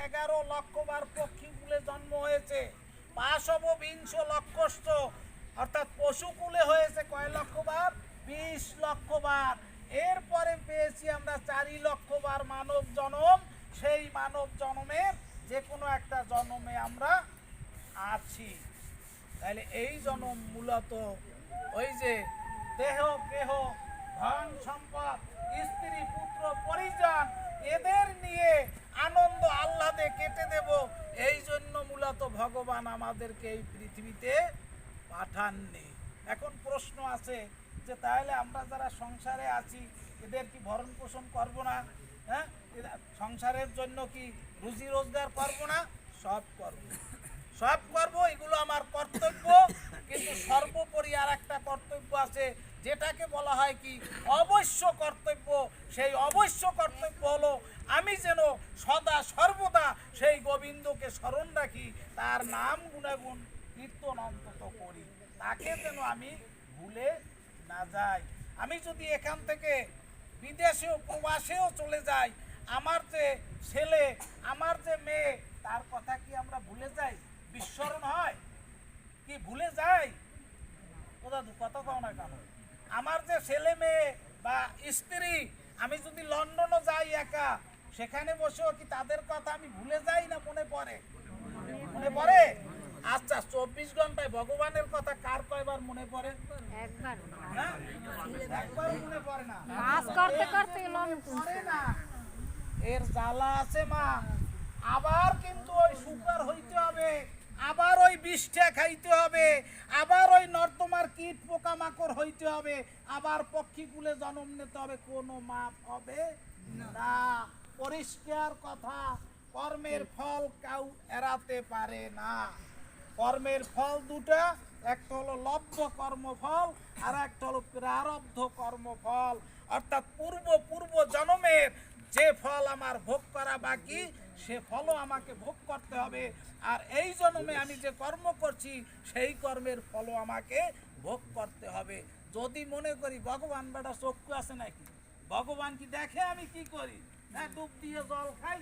11 লক্ষবার পক্ষীকুলে জন্ম হয়েছে, 5 লক্ষস্থ অর্থাৎ পশুকুলে হয়েছে কয় লক্ষবার? 20 লক্ষবার। এরপরে পেয়েছি আমরা 4 লক্ষবার মানব জন্ম। সেই মানব জন্মের যে কোনো একটা জন্মে আমরা আছি। তাহলে এই জন্ম মূলত ওই যে দেহ কেহ ধন সম্পদ স্ত্রী পুত্র পরিজন এদের নিয়ে আনন্দ আহ্লাদে কেটে দেব, এই জন্য মূলত ভগবান আমাদেরকে এই পৃথিবীতে পাঠাননি। এখন প্রশ্ন আছে যে তাহলে আমরা যারা সংসারে আছি এদের কি ভরণ পোষণ করবো না? হ্যাঁ, সংসারের জন্য কি রুজি রোজগার করবো না? সব করবো, সব করবো, এগুলো আমার কর্তব্য। কিন্তু সর্বোপরি আর একটা কর্তব্য আছে যেটাকে বলা হয় কি অবশ্য কর্তব্য। সেই অবশ্য কর্তব্য হলো আমি যেন সদা সর্বদা সেই গোবিন্দকে স্মরণ রাখি, তার নাম গুণাগুণ কীর্তন অন্তত করি, তাকে যেন আমি ভুলে না যাই। আমি যদি এখান থেকে বিদেশেও প্রবাসেও চলে যাই, আমার যে ছেলে আমার যে মেয়ে তার কথা কি আমরা ভুলে যাই? বিস্মরণ হয় কি ভুলে যাই? ও দাদু কথা কও না কেন? আমার যে ছেলে মেয়ে বা স্ত্রী, আমি যদি লন্ডনও যাই একা, সেখানে বসেও কি তাদের কথা আমি ভুলে যাই না মনে পড়ে? মনে পড়ে। আচ্ছা, 24 ঘন্টায় ভগবানের কথা কার কয়বার মনে পড়ে? একবার হ্যাঁ, একবার মনে পড়ে না। কাজ করতে করতে পড়ে না। এর জ্বালা আছে মা। আবার কিন্তু ওই সুগার হইতে হবে, আবার ওই বিষটা খাইতে হবে, আবার ওই নর্দমার কীট পোকামাকড় হইতে হবে, আবার পক্ষীকুলে জন্ম নিতে হবে। কোনো মাপ হবে না। পরিষ্কার কথা, কর্মের ফল কেউ এড়াতে পারে না। কর্মের ফল দুটা, একটা হলো লব্ধ কর্মফল আর একটা হলো প্রারব্ধ কর্মফল। অর্থাৎ পূর্ব জন্মের যে ফল আমার ভোগ করা বাকি সে ফলও আমাকে ভোগ করতে হবে। আর এই জন্মে আমি যে কর্ম করছি সেই কর্মের ফলও আমাকে ভোগ করতে হবে। যদি মনে করি ভগবান বেটা চক্ষু আছে নাকি, ভগবান কি দেখে আমি কি করি? হ্যাঁ, ডুব দিয়ে জল খাই,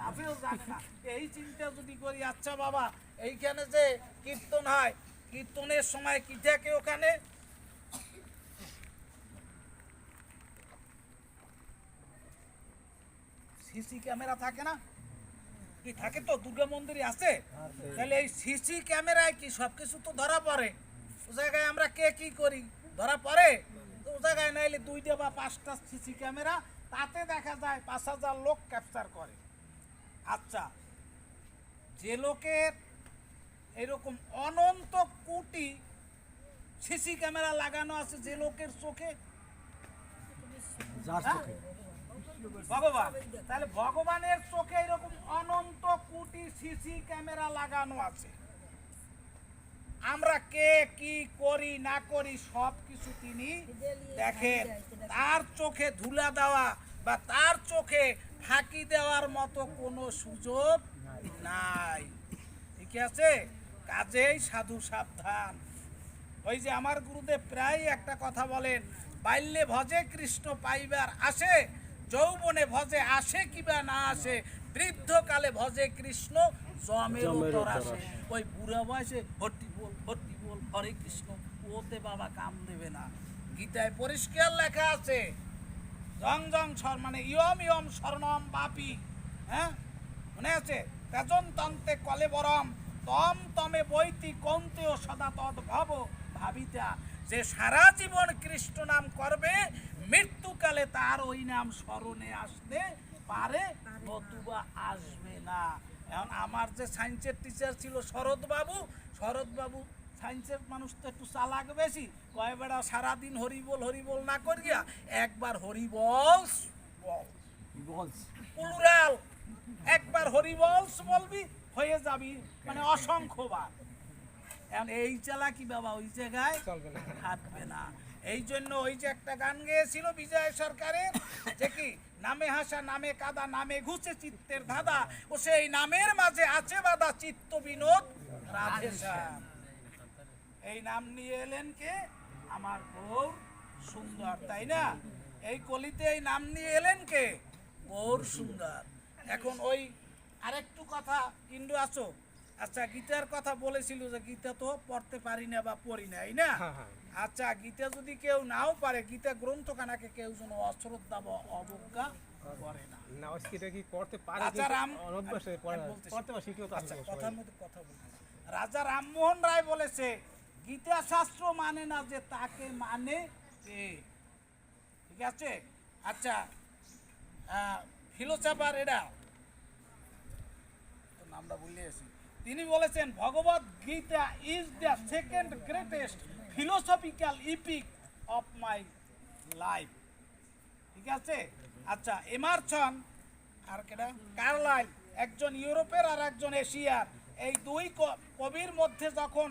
আপেও জানে না, এই চিন্তা যদি করি, আচ্ছা বাবা এইখানে যে কীর্তন হয়, কীর্তনের সময় কি থাকে? ওখানে সিসি ক্যামেরা থাকে না? কি থাকে তো? দুর্গা মন্দিরে আছে। তাহলে এই সিসি ক্যামেরায় কি সবকিছু তো ধরা পড়ে? ও জায়গায় আমরা কে কি করি ধরা পড়ে? তো ও জায়গায় নাইলে 2টা বা 5টা সিসি ক্যামেরা, তাতে দেখা যায় 5000 লোক ক্যাপচার করে। আচ্ছা, যে লোকের এরকম অনন্ত কোটি সিসি ক্যামেরা লাগানো আছে, যে লোকের চোখে, ভগবান, তাহলে ভগবানের চোখে এরকম অনন্ত কোটি সিসি ক্যামেরা লাগানো আছে। আমরা কে কি করি না করি সব কিছু তিনি দেখেন। তার চোখে ধুলা দেওয়া বা তার চোখে ফাঁকি দেওয়ার মতো কোনো সুযোগ নাই। ঠিক আছে? কাজেই সাধু সাবধান। ওই যে আমার গুরুদেব প্রায় একটা কথা বলেন, বাল্যে ভজে কৃষ্ণ পাইবার আসে, যৌবনে ভজে আসে কিবা না আসে, বৃদ্ধকালে ভজে কৃষ্ণ জমের উত্তর আসে। ওই বুড়া বয়সে ভর্তি বল হরে কৃষ্ণ, ওতে বাবা কাম দেবে না। গীতায় পরিষ্কার লেখা আছে, জং জং মানে ইয়ম ইয়ম স্বর্ণম বাপি। হ্যাঁ, মনে আছে? তেজন তন্তে কলে বরম তম তমে বৈতি কৌন্তেয় সদা তদ ভাব ভাবিতা। যে সারা জীবন কৃষ্ণ নাম করবে, মৃত্যুকালে তার ওই নাম স্মরণে আসতে পারে, নতুবা আসবে না। এখন আমার যে সায়েন্সের টিচার ছিল শরৎবাবু, শরৎবাবু সায়েন্সের মানুষ তো একটু চালাক বেশি, কয় বেড়া সারাদিন হরিবোল হরিবোল না করিয়া একবার হরিবলস বল, প্লুরাল, একবার হরিবলস বলবি হয়ে যাবি, মানে অসংখ্যবার। এখন এই চালাকি বাবা ওই জায়গায় থাকবে না। এই জন্য ওই যে একটা গান গেয়েছিল বিজয় সরকারের, যে কি নামে হাসা নামে কাদা নামে ঘুষে চিত্তের ধাঁধা, ও সেই নামের মাঝে আছে বাধা চিত্ত বিনোদ রাধেশ্যাম। এই নাম নিয়ে এলেন কে? আমার গৌর সুন্দর, তাই না? এই কলিতে এই নাম নিয়ে এলেন কে? গৌর সুন্দর। এখন ওই আরেকটু কথা ইন্ডু আসো। আচ্ছা গীতার কথা বলেছিল যে গীতা তো পড়তে পারি না বা পড়ি না, এই না? আচ্ছা গীতা যদি কেউ নাও পারে, গীতা গ্রন্থখানাকে কেউ যেন অশ্রদ্ধা বা অবজ্ঞা করে না। না এটা কি করতে পারে রাজা কিন্তু রাম অনভ্যাস হয়ে পড়ে আমি বলতেছি। পড়তে বা শিখলেও তো আচ্ছা আসবে কথার মধ্যে কথা বলছি। রাজা রামমোহন রায় বলেছে গীতা শাস্ত্র মানে না যে তাকে মানে কে, ঠিক আছে? আচ্ছা ফিলোসফার এরা তো নামটা ভুলে গেছি, তিনি বলেছেন Bhagavad Gita is the second greatest philosophical epic of my life, ঠিক আছে? আচ্ছা এমারসন আর কেডা কার্লাইল, একজন ইউরোপের আর একজন এশিয়ার, এই দুই কবির মধ্যে যখন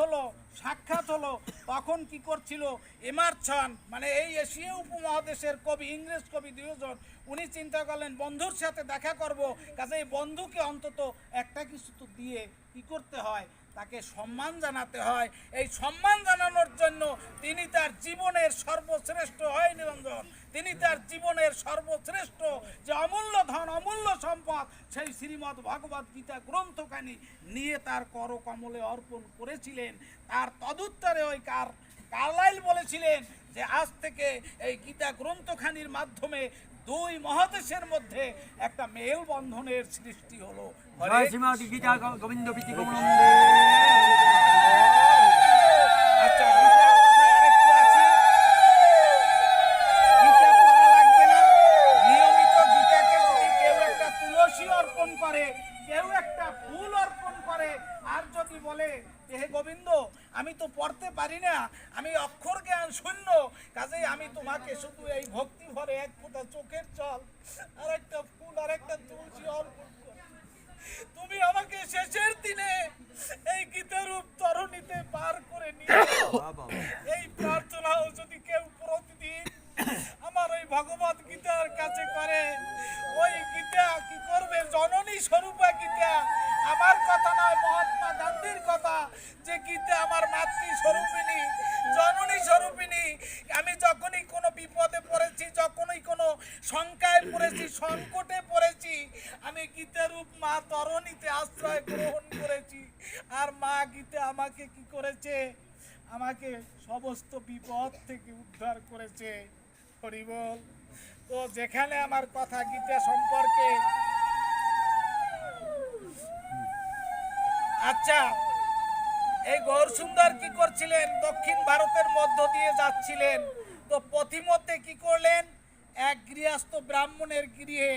হলো সাক্ষাৎ হলো, তখন কি করছিল এমারসন, মানে এই এশিয়া উপমহাদেশের কবি, ইংরেজ কবি দুজন, উনি চিন্তা করলেন বন্ধুর সাথে দেখা করব, কাজে এই বন্ধুকে অন্তত একটা কিছু তো দিয়ে কি করতে হয়, তাকে সম্মান জানাতে হয়। এই সম্মান জানানোর জন্য তিনি তার জীবনের সর্বশ্রেষ্ঠ হয় নিরঞ্জন, তিনি তার জীবনের সর্বশ্রেষ্ঠ যে অমূল্য ধন, অমূল্য সম্পদ, সেই শ্রীমদ্ ভগবত গীতা গ্রন্থখানি নিয়ে তার করকমলে অর্পণ করেছিলেন। তার তদুত্তরে ওই কার্লাইল বলেছিলেন যে আজ থেকে এই গীতা গ্রন্থখানির মাধ্যমে দুই মহাদেশের মধ্যে একটা মেল বন্ধনের সৃষ্টি হলো। জয় শ্রীমতী গীতা গোবিন্দ প্রীতি গোবিন্দে। আচ্ছা গীতার কথায় আরেকটু আসি। গীতা পড়া লাগবে না, নিয়মিত গীতাকে যদি কেউ একটা তুলসী অর্পণ করে, কেউ একটা ফুল অর্পণ করে, আর যদি বলে যে হে গোবিন্দ আমি তো পড়তে পারি না, আমি অক্ষর জ্ঞান শূন্য, কাজেই আমি তোমাকে শুধু এই ভক্তি ভরে এক ফোঁটা চোখের জল আর একটা ফুল আর একটা তুলসী অর্পণ করি, তুমি আমাকে শেষের দিনে এই গীতারূপ তরণীতে পার করে নিয়ে এই প্রার্থনাও যদি কেউ প্রতিদিন আমার ওই ভগবত গীতার কাছে করে, ওই গীতা কি করবে, জননী স্বরূপা গীতা, আমার কথা নয় মহাত্মা গান্ধীর কথা, যে গীতা আমার মাতৃ স্বরূপিণী, জননী স্বরূপিণী। আমি যখনই কোনো বিপদে পড়েছি, যখনই কোনো শঙ্কায় পড়েছি, সংকটে পড়েছি, আমি গীতারূপ মা তরণীতে আশ্রয় গ্রহণ করেছি, আর মা গীতা আমাকে কি করেছে, আমাকে সমস্ত বিপদ থেকে উদ্ধার করেছে। হরি বল। তো যেখানে আমার কথা গীতা সম্পর্কে, আচ্ছা এই গৌরসুন্দর কি করছিলেন, দক্ষিণ ভারতের মধ্য দিয়ে যাচ্ছিলেন, তো পথিমধ্যে কি করলেন, এক গৃহস্থ ব্রাহ্মণের গৃহে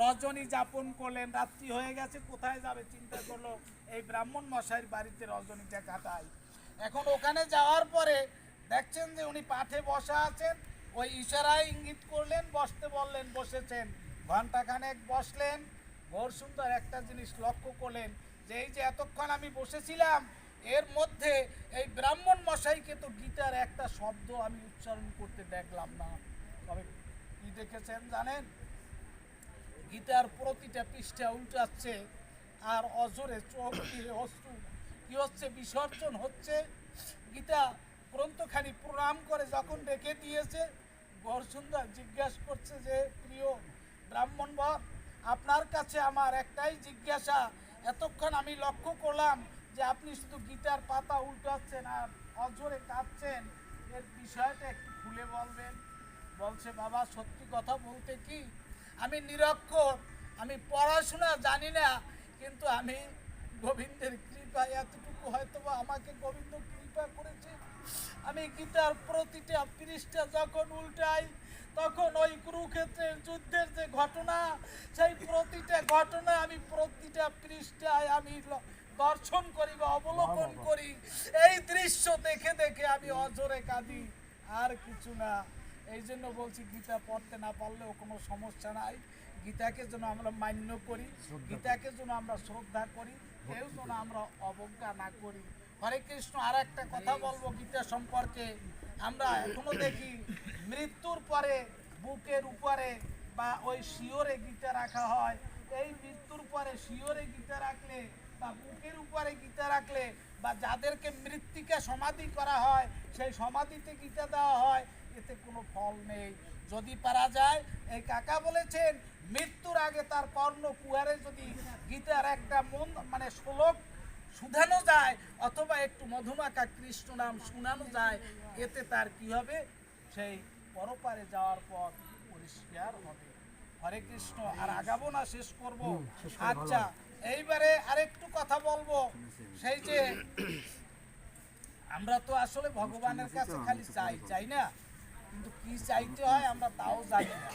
রজনী যাপন করলেন। রাত্রি হয়ে গেছে, কোথায় যাবে চিন্তা করলো এই ব্রাহ্মণ মশাইয়ের বাড়িতে রজনীটা কাটায়। এখন ওখানে যাওয়ার পরে দেখছেন যে উনি পাঠে বসা আছেন, ওই ইশারায় ইঙ্গিত করলেন, বসতে বললেন, বসেছেন। ঘন্টাখানেক বসলেন, গৌরসুন্দর একটা জিনিস লক্ষ্য করলেন যে এই যে এতক্ষণ আমি বসেছিলাম, এর মধ্যে এই ব্রাহ্মণ মশাইকে তো গীতার একটা শব্দ আমি উচ্চারণ করতে দেখলাম না। তবে কি দেখেছেন জানেন, গীতার প্রতিটা পৃষ্ঠা উল্টাচ্ছে আর অজরে চোখ দিয়ে অশ্রু কি হচ্ছে, বিসর্জন হচ্ছে। গীতা গ্রন্থখানি প্রণাম করে যখন রেখে দিয়েছে, গৌরসুন্দর জিজ্ঞাসা করছে যে প্রিয় ব্রাহ্মণবর, আপনার কাছে আমার একটাই জিজ্ঞাসা, এতক্ষণ আমি লক্ষ্য করলাম যে আপনি শুধু গীতার পাতা উল্টাচ্ছেন আর অজরে কাঁদছেন, এর বিষয়টা একটু খুলে বলবেন। বলছে বাবা সত্যি কথা বলতে কি, আমি নিরক্ষর, আমি পড়াশোনা জানি না, কিন্তু আমি গোবিন্দের কৃপা, এতটুকু হয়তো বা আমাকে গোবিন্দ কৃপা করেছে, আমি গীতার প্রতিটা পৃষ্ঠা যখন উল্টাই, তখন ওই কুরুক্ষেত্রের যুদ্ধের যে ঘটনা, সেই প্রতিটা ঘটনা আমি প্রতিটা পৃষ্ঠায় আমি দর্শন করি বা অবলোকন করি। এই দৃশ্য দেখে দেখে আমি অজরে কাঁদি, আর কিছু না। এই জন্য বলছি গীতা পড়তে না পারলেও কোনো সমস্যা নাই, গীতাকে যেন আমরা মান্য করি, গীতাকে যেন আমরা শ্রদ্ধা করি, কেউ যেন আমরা অবজ্ঞা না করি। হরে কৃষ্ণ। আর একটা কথা বলবো গীতা সম্পর্কে, আমরা এখনো দেখি মৃত্যুর পরে বুকের উপরে বা ওই শিওরে গীতা রাখা হয়। এই মৃত্যুর পরে শিওরে গীতা রাখলে বা বুকের উপরে গীতা রাখলে বা যাদেরকে মৃত্তিকা সমাধি করা হয় সেই সমাধিতে গীতা দেওয়া হয়, এতে কোনো ফল নেই। যদি পারা যায়। এই কাকা বলেছেন মৃত্যুর আগে তার কর্ণ কুহারে যদি গীতার একটা মানে শ্লোক শুধানো যায় অথবা একটু মধুমাখা কৃষ্ণ নাম শোনানো যায়, এতে তার কি হবে, সেই পরপারে যাওয়ার পর পরিষ্কার হবে। হরে কৃষ্ণ। আর আগাবো না, শেষ করব। আচ্ছা, এইবারে আরেকটু কথা বলবো। সেই যে আমরা তো আসলে ভগবানের কাছে খালি চাই না, কিন্তু কি চাইতে হয় আমরা তাও জানি না।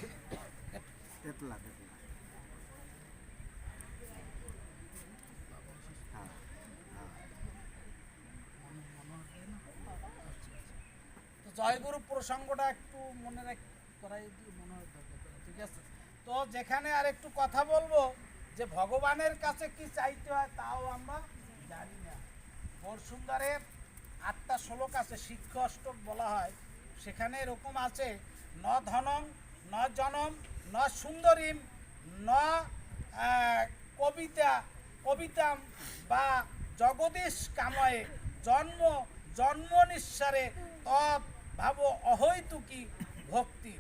তো জয়গুরু প্রসঙ্গটা একটু মনে করাই দিই, মনে হয় ঠিক আছে। তো যেখানে আর একটু কথা বলবো যে ভগবানের কাছে কি চাইতে হয় তাও আমরা জানি না। গৌরসুন্দরের 8টা শ্লোক আছে, শিক্ষ অষ্টক বলা হয়। সেখানে এরকম আছে, ন ধনম ন জনম ন সুন্দরীম ন কবিতাম বা জগদীশ কাময়ে জন্ম নিঃসারে তৎ ভাব অহৈতুকী ভক্তি।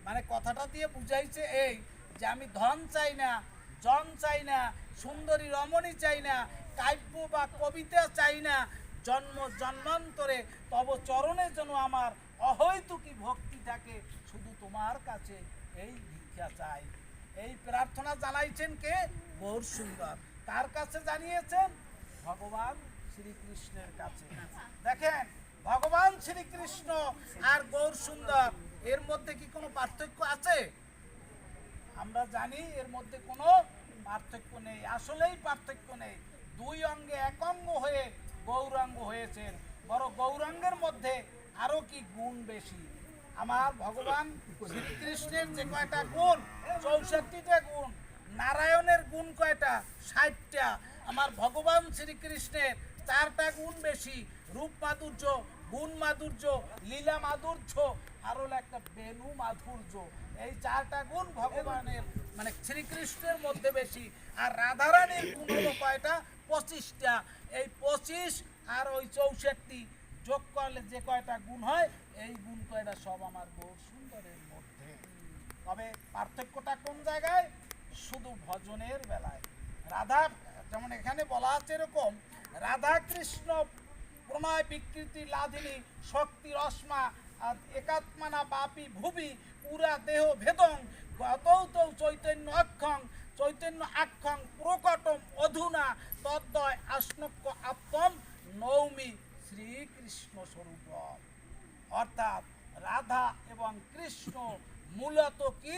মানে কথাটা দিয়ে বুঝাইছে এই যে আমি ধন চাই না, জন চাই না, সুন্দরী রমণী চাই না, কাব্য বা কবিতা চাই না, জন্মান্তরে তব চরণে যেন আমার অহৈতুকী ভক্তি থাকে, শুধু তোমার কাছে এই ভিক্ষা চাই। এই প্রার্থনা জানাইছেন কে? গৌরসুন্দর। কার কাছে জানিয়েছেন? ভগবান শ্রীকৃষ্ণের কাছে। দেখেন, ভগবান শ্রীকৃষ্ণ আর গৌরসুন্দর এর মধ্যে কি কোনো পার্থক্য আছে? আমরা জানি এর মধ্যে কোনো পার্থক্য নেই, আসলেই পার্থক্য নেই। দুই অঙ্গে এক অঙ্গ হয়ে গৌরাঙ্গ হয়েছেন, বড় গৌরাঙ্গের মধ্যে আরো কি গুণ বেশি। আমার ভগবান শ্রীকৃষ্ণের যে কয়টা গুণ, 64টা গুণ। নারায়ণের গুণ কয়টা? 60টা। আমার ভগবান শ্রীকৃষ্ণের 4টা গুণ বেশি, রূপ মাধুর্য, গুণ মাধুর্য, লীলা মাধুর্য, আর হলো একটা বেনু মাধুর্য। এই 4টা গুণ ভগবানের মানে শ্রীকৃষ্ণের মধ্যে বেশি। আর রাধারানীর গুণ হলো কয়টা? 25টা। এই 25 আর ওই 64 যোগ করলে যে কয়টা গুণ হয়, এই গুণ কয়টা সব আমার গৌরসুন্দরের মধ্যে। তবে পার্থক্যটা কোন জায়গায়? শুধু ভজনের বেলায়। রাধা, যেমন এখানে বলা আছে এরকম, রাধা কৃষ্ণ প্রণয় বিকৃতি লাধিনী শক্তি রশ্মা একাত্মানা বাপি ভুবি পুরা দেহ ভেদং গতৌ চৈতন্য আক্ষং প্রকটম অধুনা তদ্দয় আশ্নক্য আত্মম নৌমি শ্রীকৃষ্ণ স্বরূপ। অর্থাৎ রাধা এবং কৃষ্ণ মূলত কি?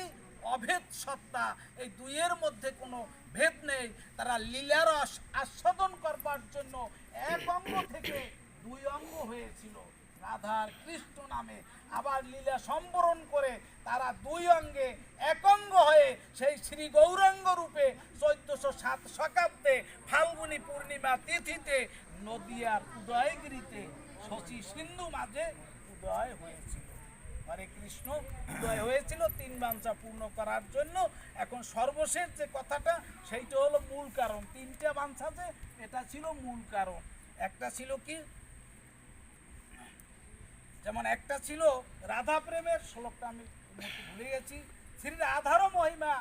অভেদ সত্তা। এই দুইয়ের মধ্যে কোনো ভেদ নেই। তারা লীলারস আস্বাদন করবার জন্য এক অঙ্গ থেকে 2 অঙ্গ হয়েছিল রাধার কৃষ্ণ নামে। আবার লীলা সম্বরণ করে তারা 2 অঙ্গে এক অঙ্গ হয়ে সেই শ্রী গৌরাঙ্গ রূপে 1407 শতাব্দে ফাল্গুনী পূর্ণিমা তিথিতে নদিয়ার উদয়গিরিতে শশী সিন্ধু মাঝে উদয় হয়েছিল। হরে কৃষ্ণ। উদয় হয়েছিল 3 বাঞ্ছা পূর্ণ করার জন্য। এখন সর্বশেষ যে কথাটা, সেইটা হলো মূল কারণ। 3টা বাঞ্ছা যে, এটা ছিল মূল কারণ। একটা ছিল কি, যেমন একটা ছিল রাধা প্রেমের শ্লোকটা আমি ভুলে গেছি। শ্রী রাধারও মহিমা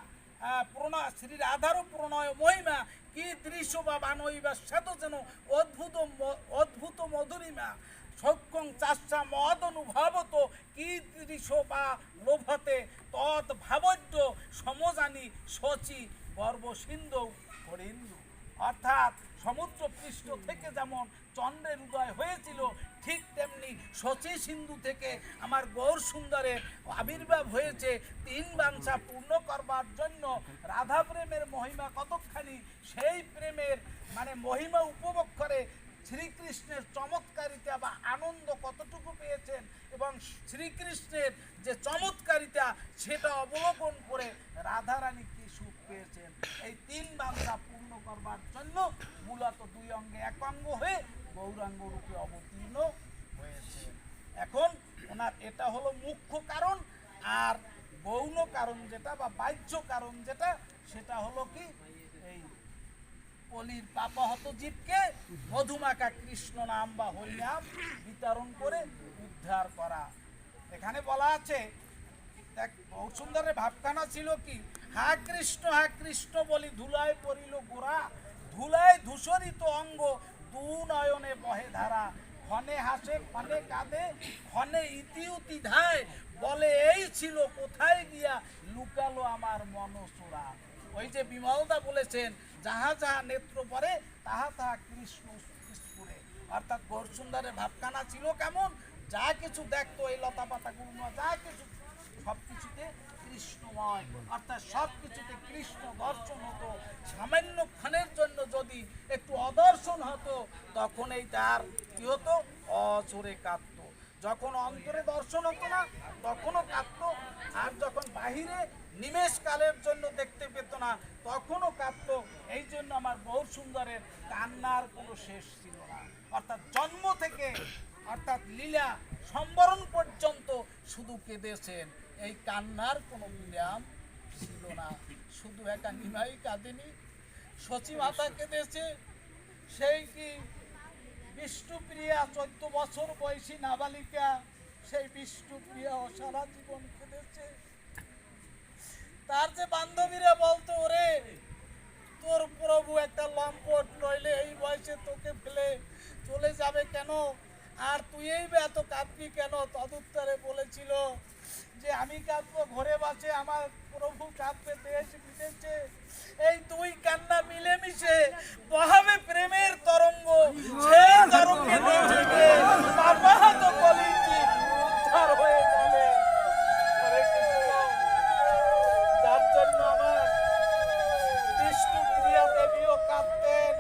শ্রী রাধারও প্রণয় মহিমা কি দৃশ্য বা বানই বা সাত যেন অদ্ভুত মধুরিমা সক্ষং চাষা মদ অনুভবত কি দৃশ্য বা লোভতে তৎ ভাবজ্য সমজানি শচী গর্ব সিন্ধু হরিন্দু। অর্থাৎ সমুদ্র পৃষ্ঠ থেকে যেমন চন্দ্রের উদয় হয়েছিল, ঠিক তেমনি শচী সিন্ধু থেকে আমার গৌরসুন্দরের আবির্ভাব হয়েছে 3 বাঞ্ছা পূর্ণ করবার জন্য। রাধা প্রেমের মহিমা কতখানি, সেই প্রেমের মানে মহিমা উপভোগ করে শ্রীকৃষ্ণের চমৎকারিতা বা আনন্দ কতটুকু পেয়েছেন এবং শ্রীকৃষ্ণের যে চমৎকারিতা সেটা অবলোকন করে রাধারানী কি সুখ পেয়েছেন। এই 3 বাঞ্ছা পূর্ণ করবার জন্য মূলত 2 অঙ্গে এক অঙ্গ হয়ে গৌরাঙ্গ রূপে অবতীর্ণ হয়েছে। এখন ওনার এটা হলো মুখ্য কারণ। আর গৌণ কারণ যেটা বা বাহ্য কারণ যেটা, সেটা হলো কি, এই কলির পাপহত জীবকে মধুমাখা কৃষ্ণ নাম বা হরিনাম বিতরণ করে উদ্ধার করা। এখানে বলা আছে দেখ বহু সুন্দরের ভাবখানা ছিল কি, হা কৃষ্ণ বলি ধুলায় পড়িল গোরা, ধুলায় ধূসরিত অঙ্গ, দু নয়নে বহে ধারা, ক্ষণে হাসে ক্ষণে কাঁদে, ক্ষণে ইতিউতি ধায়, বলে এই ছিল কোথায় গিয়া লুকালো আমার মনসুরা। ওই যে বিমলদা বলেছেন, যাহা যাহা নেত্র পরে তাহা তাহা কৃষ্ণ স্ফুরে। অর্থাৎ গৌরসুন্দরের ভাবখানা ছিল কেমন, যা কিছু দেখতো এই লতা পাতাগুলো, যা কিছু সবকিছুতে কৃষ্ণময়, অর্থাৎ সবকিছুতে কৃষ্ণ দর্শন হতো। সামান্য ক্ষণের জন্য যদি একটু অদর্শন হতো, তখন এই তার কি হতো, অজোরে কাঁদতো। যখন অন্তরে দর্শন হতো না তখনও কাঁদতো, আর যখন বাহিরে নিমেষ কালের জন্য দেখতে পেত না তখনও কাঁদতো। এই জন্য আমার বহু সুন্দরের কান্নার কোনো শেষ ছিল না। অর্থাৎ জন্ম থেকে অর্থাৎ লীলা সম্বরণ পর্যন্ত শুধু কেঁদেছেন, এই কান্নার কোনো বিরাম ছিল না। শুধু একা নিমাই কাঁদেনি, সচী মাতা কেঁদেছে, সেই কি বিষ্ণুপ্রিয়া 14 বছর বয়সী নাবালিকা, সেই বিষ্ণুপ্রিয়া সারা জীবন কেঁদেছে। তার যে বান্ধবীরা বলতো, ওরে তোর প্রভু একটা লম্পট, নইলে এই বয়সে তোকে ফেলে চলে যাবে কেন, আর তুই এই এত কাঁদবি কেন? তদুত্তরে বলেছিল যে আমি কাঁদবো ঘরে বাসে, আমার প্রভু কাঁদবে দেশ বিদেশে। এই দুই কান্না মিলেমিশে বহাবে প্রেমের তরঙ্গ, সেই তরঙ্গে দেখবে বাবাহত কলিজি উদ্ধার হয়ে যাবে। হরে কৃষ্ণ। যার জন্য আমার বিষ্ণুপ্রিয়া দেবীও কাঁদতেন।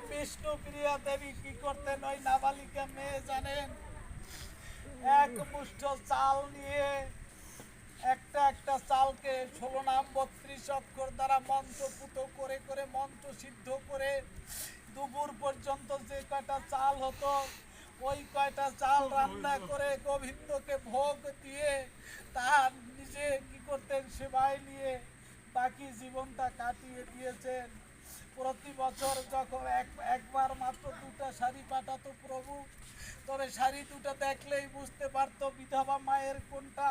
বিষ্ণুপ্রিয়া দেবী কি করতেন, ওই নাবালিকা মেয়ে জানেন, এক মুষ্ঠ চাল নিয়ে একটা চালকে 16 নাম 32 অক্ষর দ্বারা মন্ত্রপুত করে করে মন্ত্র সিদ্ধ করে দুপুর পর্যন্ত যে কয়টা চাল হতো, ওই কয়টা চাল রান্না করে গোবিন্দকে ভোগ দিয়ে তার নিজে কি করতেন, সেবায় নিয়ে বাকি জীবনটা কাটিয়ে দিয়েছেন। প্রতি বছর যখন একবার মাত্র 2টা শাড়ি পাঠাতো প্রভু, তবে শাড়ি 2টা দেখলেই বুঝতে পারতো বিধবা মায়ের কোনটা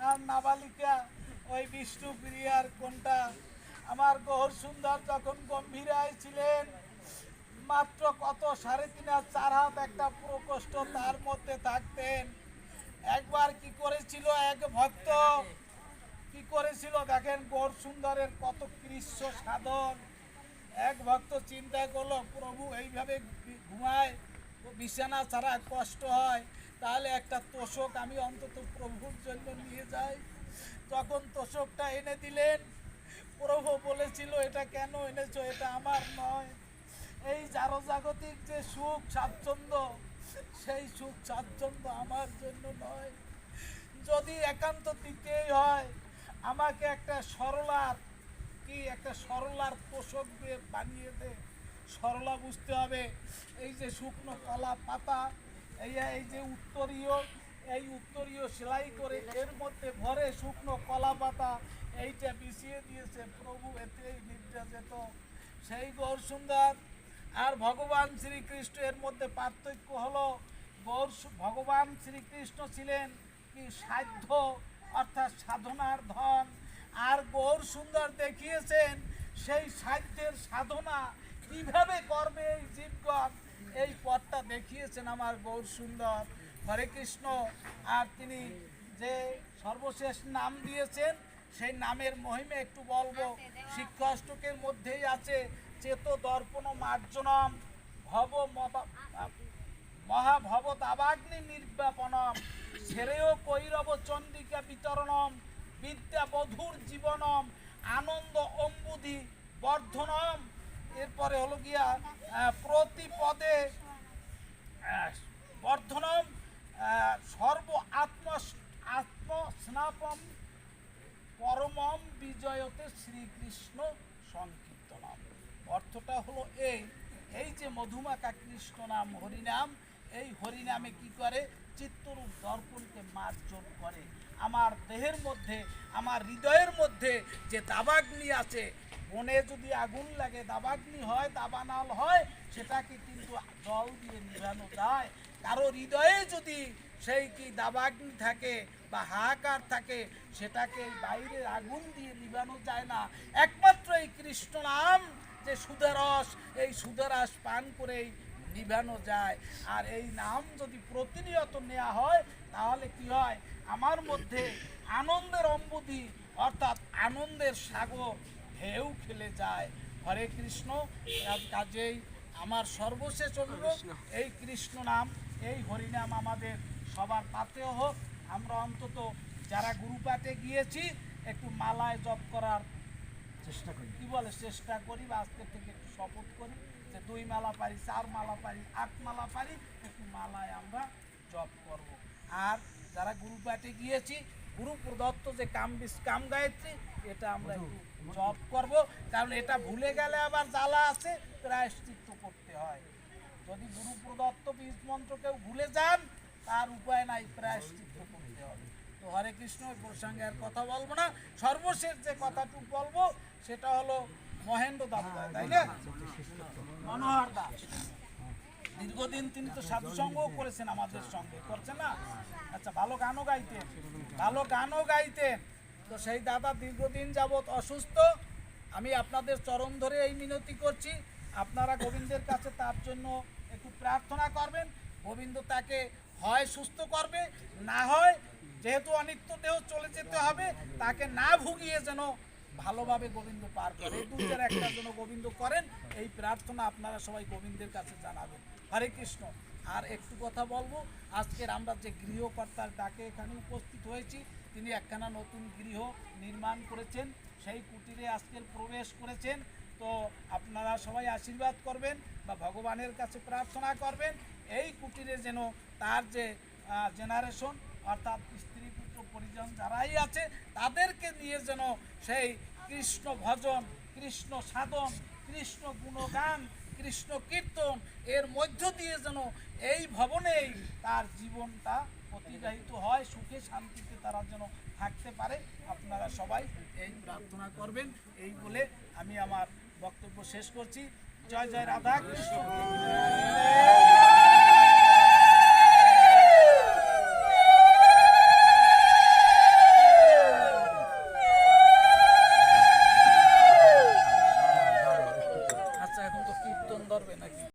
আর নাবালিকা ওই বিষ্ণুপ্রিয়ার কোনটা। আমার গৌর সুন্দর যখন গম্ভীরায় ছিলেন, মাত্র কত 3.5 আর 4 হাত একটা প্রকোষ্ঠ, তার মধ্যে থাকতেন। একবার কি করেছিল এক ভক্ত, কি করেছিল দেখেন গৌর সুন্দরের কত কৃষ্ণ সাধন। এক ভক্ত চিন্তা করলো, প্রভু এইভাবে ঘুমায়, বিছানা ছাড়া কষ্ট হয়, তাহলে একটা তোষক আমি অন্তত প্রভুর জন্য নিয়ে যাই। তখন তোষকটা এনে দিলেন। প্রভু বলেছিল, এটা কেন এনেছো, এটা আমার নয়। এই জাগতিক যে সুখ স্বাচ্ছন্দ্য, সেই সুখ স্বাচ্ছন্দ্য আমার জন্য নয়। যদি একান্ত দিতেই হয়, আমাকে একটা সরলার তোষক দিয়ে বানিয়ে দে। সরলা বুঝতে হবে, এই যে শুকনো কলা পাতা, এই যে উত্তরীয় সেলাই করে এর মধ্যে ভরে শুকনো কলা পাতা এইটা বিছিয়ে দিয়েছে প্রভু, এতেই নিদ্রা যেত। সেই গৌর সুন্দর আর ভগবান শ্রীকৃষ্ণ এর মধ্যে পার্থক্য হলো, ভগবান শ্রীকৃষ্ণ ছিলেন কি সাধ্য, অর্থাৎ সাধনার ধন, আর গৌর সুন্দর দেখিয়েছেন সেই সাধ্যের সাধনা কিভাবে করবে এই জীবগণ, এই পথটা দেখিয়েছেন আমার গৌর সুন্দর। হরে কৃষ্ণ। আর তিনি যে সর্বশেষ নাম দিয়েছেন, সেই নামের মহিমা একটু বলবো। শিক্ষাষ্টকের মধ্যেই আছে, চেত দর্পণ মার্জনম মহাভব দাবাগ্নি নির্বাপনম শ্রেয় কৈরব চন্ডিকা বিতরণম বিদ্যা বধুর জীবনম আনন্দ অম্বুধি বর্ধনম। এরপরে হলো গিয়া প্রতিপদে বর্ধনম সর্ব আত্মস্নাপম পরমম বিজয়তে শ্রীকৃষ্ণ সংকীর্তনম। অর্থটা হলো এই যে মধুমাকা কৃষ্ণ নাম হরিনাম, এই হরিনামে কি করে, চিত্তরূপ দর্পণকে মার্জন করে। আমার দেহের মধ্যে, আমার হৃদয়ের মধ্যে যে দাবাগ্নি আছে, বনে যদি আগুন লাগে দাবাগ্নি হয়, দাবানল হয়, সেটাকে কিন্তু জল দিয়ে নিভানো যায়। কারো হৃদয়ে যদি সেই কি দাবাগ্নি থাকে, বা হাহাকার থাকে সেটাকে এই বাইরের আগুন দিয়ে নিবানো যায় না। একমাত্র এই কৃষ্ণ নাম যে সুধারস, এই সুধারস পান করেই নিভানো যায়। আর এই নাম যদি প্রতিনিয়ত নেওয়া হয় তাহলে কি হয়, আমার মধ্যে আনন্দের অম্বুধি অর্থাৎ আনন্দের সাগর ঢেউ খেলে যায়। হরে কৃষ্ণ। কাজেই আমার সর্বশেষ অনুরোধ, এই কৃষ্ণ নাম, এই হরিনাম আমাদের সবার পাতেও হোক। আমরা অন্তত যারা গুরুপাঠে গিয়েছি একটু মালায় জপ করার চেষ্টা করি, কি বলে চেষ্টা করি, বা আজকে থেকে একটু শপথ করি যে 2 মালা পারি, 4 মালা পারি, 8 মালা পারি, একটু মালায় আমরা জপ করব। আর যারা গুরুপাঠে গিয়েছি গুরু প্রদত্ত যে কাম গায়ত্রী, এটা আমরা একটু জপ করব, কারণ এটা ভুলে গেলে আবার জ্বালা আছে, প্রায়শ্চিত্ত করতে হয়। যদি গুরু প্রদত্ত বীজ মন্ত্র কেউ ভুলে যান তার উপায় নাই, প্রায়শ্চিত্ত করতে হবে। তো হরে কৃষ্ণ, ওই প্রসঙ্গে আর কথা বলবো না। সর্বশেষ যে কথাটুকু বলবো সেটা হলো মহেন্দ্র দত্তয়, তাই না, মনোহর দাস। দীর্ঘদিন তিনি তো সাধুসঙ্গও করেছেন আমাদের সঙ্গে, করছেন না? আচ্ছা, ভালো গানও গাইতেন। তো সেই দাদা দীর্ঘদিন যাবৎ অসুস্থ। আমি আপনাদের চরণ ধরে এই মিনতি করছি, আপনারা গোবিন্দের কাছে তার জন্য একটু প্রার্থনা করবেন। গোবিন্দ তাকে হয় সুস্থ করবে, না হয় যেহেতু অনিত্য দেহ চলে যেতে হবে, তাকে না ভুগিয়ে যেন ভালোভাবে গোবিন্দ পার করে। এই দুইটার একটা যেন গোবিন্দ করেন, এই প্রার্থনা আপনারা সবাই গোবিন্দের কাছে জানাবেন। হরে কৃষ্ণ। আর একটু কথা বলবো, আজকের আমরা যে গৃহকর্তার ডাকে এখানে উপস্থিত হয়েছি, তিনি একখানা নতুন গৃহ নির্মাণ করেছেন, সেই কুটিরে আজকের প্রবেশ করেছেন। তো আপনারা সবাই আশীর্বাদ করবেন বা ভগবানের কাছে প্রার্থনা করবেন এই কুটিরে যেন তার যে জেনারেশন অর্থাৎ স্ত্রী পুত্র পরিজন যারাই আছে তাদেরকে নিয়ে যেন সেই কৃষ্ণ ভজন, কৃষ্ণ সাধন, কৃষ্ণ গুণগান, কৃষ্ণ কীর্তন এর মধ্য দিয়ে যেন এই ভবনেই তার জীবনটা অতিবাহিত হয়, সুখে শান্তিতে তারা যেন থাকতে পারে। আপনারা সবাই এই প্রার্থনা করবেন। এই বলে আমি আমার বক্তব্য শেষ করছি। জয় জয় রাধা কৃষ্ণ।